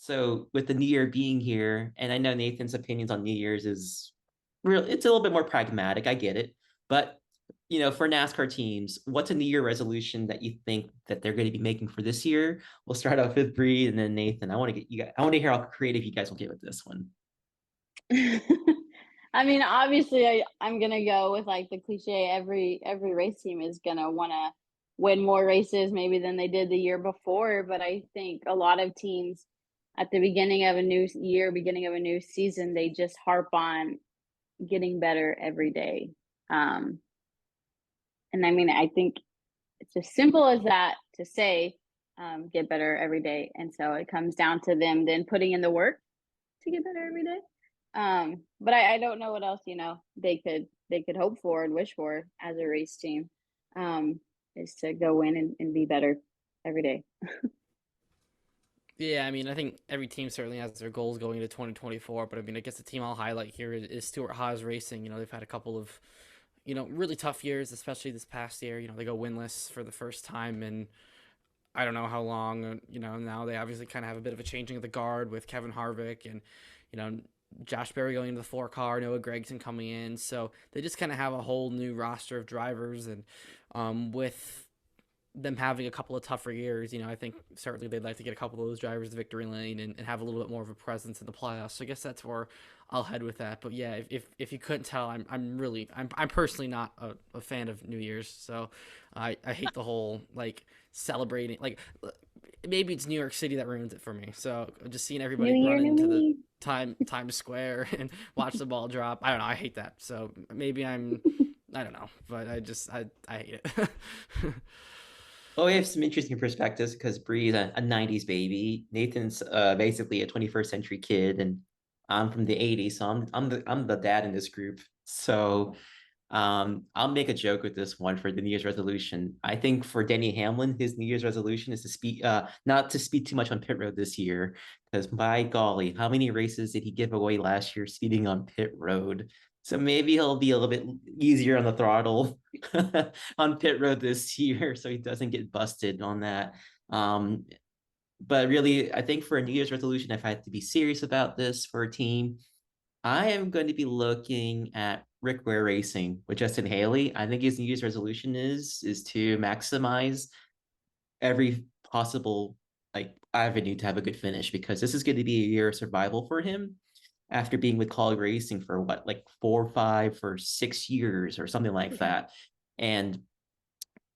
So with the new year being here, and I know Nathan's opinions on New Year's is real, it's a little bit more pragmatic. I get it. But for NASCAR teams, what's a New Year resolution that you think that they're going to be making for this year? We'll start off with Bree and then Nathan. I want to get you guys, I want to hear how creative you guys will get with this one. I mean, obviously, I'm gonna go with like the cliche. Every race team is gonna want to win more races maybe than they did the year before. But I think a lot of teams at the beginning of a new year, beginning of a new season, they just harp on getting better every day. Um, and I mean, I think it's as simple as that to say, get better every day. And so it comes down to them then putting in the work to get better every day. But I don't know what else, they could hope for and wish for as a race team, is to go in and be better every day. Yeah, I mean, I think every team certainly has their goals going into 2024, but I mean, I guess the team I'll highlight here is Stuart Haas Racing. They've had a couple of, really tough years, especially this past year. They go winless for the first time in I don't know how long. Now they obviously kind of have a bit of a changing of the guard with Kevin Harvick and, you know, Josh Berry going into the 4 car, Noah Gragson coming in. So they just kind of have a whole new roster of drivers. And with them having a couple of tougher years, I think certainly they'd like to get a couple of those drivers to victory lane and have a little bit more of a presence in the playoffs. So I guess that's where I'll head with that. But yeah, if you couldn't tell, I'm personally not a fan of New Year's. So I hate the whole like celebrating. Like maybe it's New York City that ruins it for me. So just seeing New everybody run year, new into the me. Times Square and watch the ball drop. I don't know. I hate that. So maybe I don't know, but I hate it. Oh, we have some interesting perspectives because Bree's a 90s baby. Nathan's basically a 21st century kid, and I'm from the 80s, so I'm the dad in this group. So I'll make a joke with this one for the New Year's resolution. I think for Denny Hamlin, his New Year's resolution is to speed not to speed too much on pit road this year. Because by golly, how many races did he give away last year speeding on pit road? So maybe he'll be a little bit easier on the throttle on pit road this year, so he doesn't get busted on that. Um, but really, I think for a New Year's resolution, if I had to be serious about this for a team, I am going to be looking at Rick Ware Racing with Justin Haley. I think his New Year's resolution is to maximize every possible like avenue to have a good finish because this is going to be a year of survival for him after being with College Racing for what like 4 or 5 or 6 years or something like that. And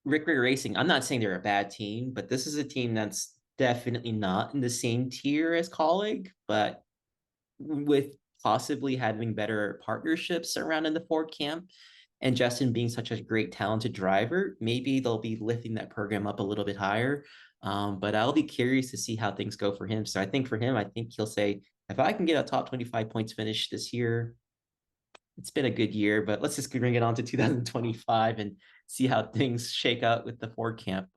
Rick Ware Racing, I'm not saying they're a bad team, but this is a team that's definitely not in the same tier as Colleague, but with possibly having better partnerships around in the Ford camp and Justin being such a great talented driver, maybe they'll be lifting that program up a little bit higher. But I'll be curious to see how things go for him. So I think for him, I think he'll say, if I can get a top 25 points finish this year, it's been a good year, but let's just bring it on to 2025 and see how things shake out with the Ford camp.